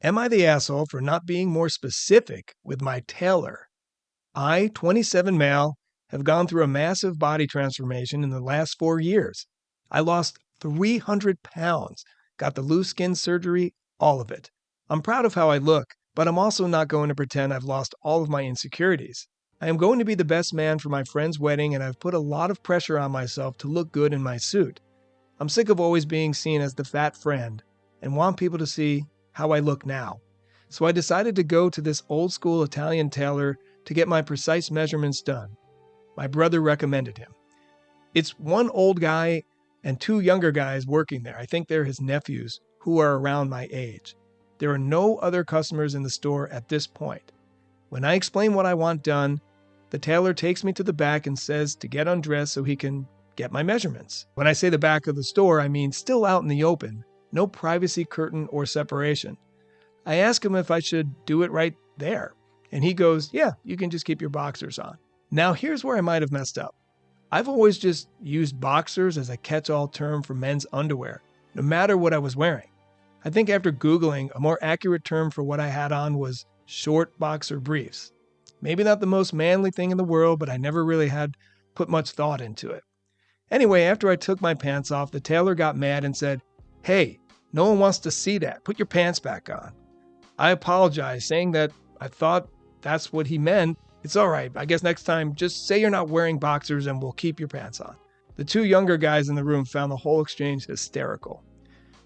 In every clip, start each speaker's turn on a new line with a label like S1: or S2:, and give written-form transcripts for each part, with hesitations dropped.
S1: Am I the asshole for not being more specific with my tailor? I, 27 male, have gone through a massive body transformation in the last 4 years. I lost 300 pounds, got the loose skin surgery, all of it. I'm proud of how I look, but I'm also not going to pretend I've lost all of my insecurities. I am going to be the best man for my friend's wedding, and I've put a lot of pressure on myself to look good in my suit. I'm sick of always being seen as the fat friend and want people to see how I look now. So I decided to go to this old school Italian tailor to get my precise measurements done. My brother recommended him. It's one old guy and 2 younger guys working there. I think they're his nephews who are around my age. There are no other customers in the store at this point. When I explain what I want done, the tailor takes me to the back and says to get undressed so he can get my measurements. When I say the back of the store, I mean still out in the open, no privacy curtain or separation. I ask him if I should do it right there, and he goes, yeah, you can just keep your boxers on. Now here's where I might have messed up. I've always just used boxers as a catch-all term for men's underwear, no matter what I was wearing. I think after Googling, a more accurate term for what I had on was short boxer briefs. Maybe not the most manly thing in the world, but I never really had put much thought into it. Anyway, after I took my pants off, the tailor got mad and said, hey, no one wants to see that. Put your pants back on. I apologized, saying that I thought that's what he meant. It's all right. I guess next time, just say you're not wearing boxers and we'll keep your pants on. The 2 younger guys in the room found the whole exchange hysterical.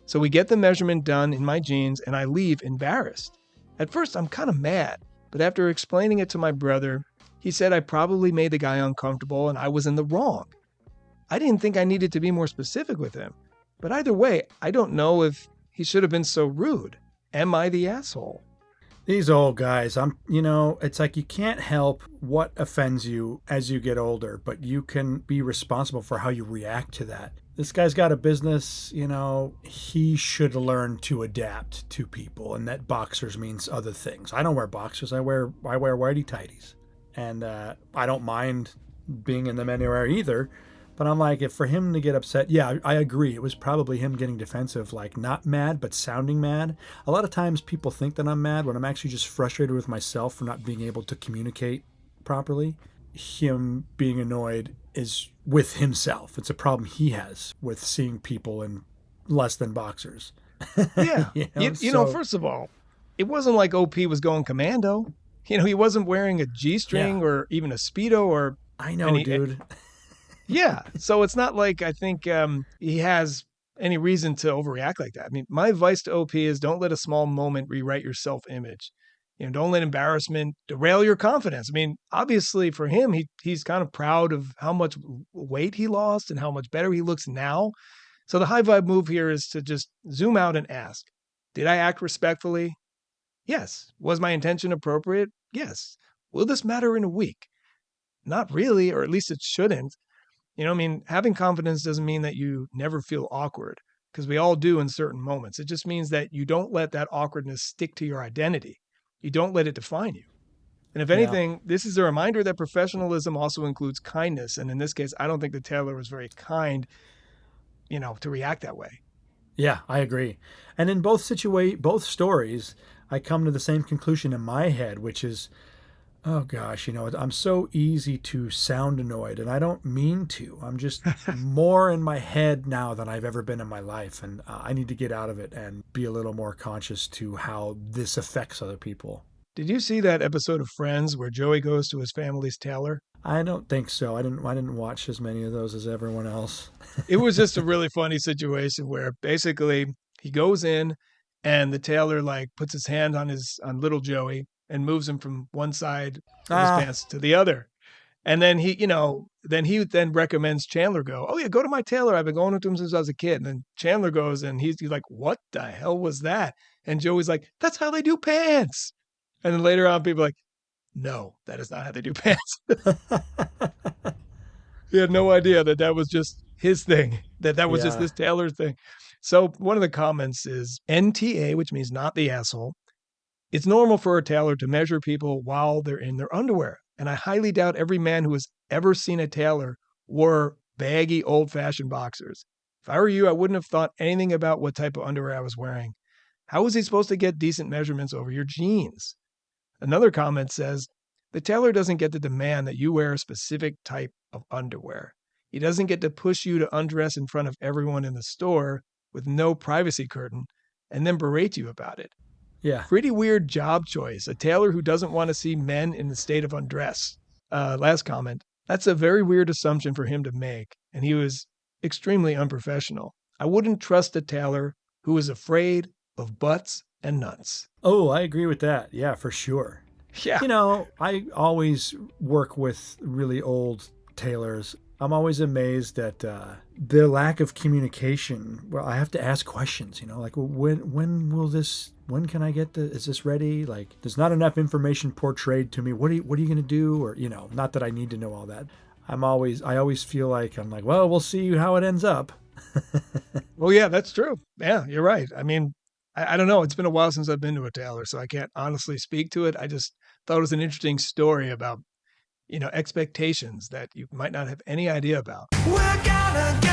S1: So we get the measurement done in my jeans and I leave embarrassed. At first, I'm kind of mad, but after explaining it to my brother, he said I probably made the guy uncomfortable and I was in the wrong. I didn't think I needed to be more specific with him, but either way, I don't know if he should have been so rude. Am I the asshole?
S2: These old guys, it's like you can't help what offends you as you get older, but you can be responsible for how you react to that. This guy's got a business, he should learn to adapt to people, and that boxers means other things. I don't wear boxers, I wear whitey tighties. And I don't mind being in them anywhere either. But I'm like, if for him to get upset, yeah, I agree. It was probably him getting defensive, like not mad, but sounding mad. A lot of times people think that I'm mad when I'm actually just frustrated with myself for not being able to communicate properly. Him being annoyed is with himself. It's a problem he has with seeing people in less than boxers.
S1: Yeah. First of all, it wasn't like OP was going commando. He wasn't wearing a G-string or even a Speedo or
S2: I know, dude.
S1: Yeah. So it's not like I think he has any reason to overreact like that. I mean, my advice to OP is don't let a small moment rewrite your self-image. Don't let embarrassment derail your confidence. I mean, obviously for him, he's kind of proud of how much weight he lost and how much better he looks now. So the high vibe move here is to just zoom out and ask, did I act respectfully? Yes. Was my intention appropriate? Yes. Will this matter in a week? Not really, or at least it shouldn't. Having confidence doesn't mean that you never feel awkward, because we all do in certain moments. It just means that you don't let that awkwardness stick to your identity. You don't let it define you. And if anything, this is a reminder that professionalism also includes kindness. And in this case, I don't think the tailor was very kind, to react that way.
S2: Yeah, I agree. And in both stories, I come to the same conclusion in my head, which is, oh gosh, I'm so easy to sound annoyed, and I don't mean to. I'm just more in my head now than I've ever been in my life, and I need to get out of it and be a little more conscious to how this affects other people.
S1: Did you see that episode of Friends where Joey goes to his family's tailor?
S2: I don't think so. I didn't watch as many of those as everyone else.
S1: It was just a really funny situation where basically he goes in and the tailor puts his hand on little Joey and moves him from one side of his pants to the other. And then he recommends Chandler go, oh yeah, go to my tailor. I've been going to him since I was a kid. And then Chandler goes and he's like, what the hell was that? And Joey's like, that's how they do pants. And then later on, people are like, no, that is not how they do pants. He had no idea that was just his thing, that was just this tailor thing. So one of the comments is NTA, which means not the asshole. It's normal for a tailor to measure people while they're in their underwear. And I highly doubt every man who has ever seen a tailor wore baggy, old-fashioned boxers. If I were you, I wouldn't have thought anything about what type of underwear I was wearing. How is he supposed to get decent measurements over your jeans? Another comment says, the tailor doesn't get to demand that you wear a specific type of underwear. He doesn't get to push you to undress in front of everyone in the store with no privacy curtain and then berate you about it.
S2: Yeah.
S1: Pretty weird job choice. A tailor who doesn't want to see men in the state of undress. Last comment. That's a very weird assumption for him to make, and he was extremely unprofessional. I wouldn't trust a tailor who is afraid of butts and nuts.
S2: Oh, I agree with that. Yeah, for sure.
S1: Yeah.
S2: I always work with really old tailors. I'm always amazed at the lack of communication. Well, I have to ask questions, like, well, when can I get is this ready? Like, there's not enough information portrayed to me. What are you going to do? Or, not that I need to know all that. I always feel like I'm like, well, we'll see how it ends up.
S1: Well, yeah, that's true. Yeah, you're right. I mean, I don't know. It's been a while since I've been to a tailor, so I can't honestly speak to it. I just thought it was an interesting story about, expectations that you might not have any idea about.
S3: We're gonna go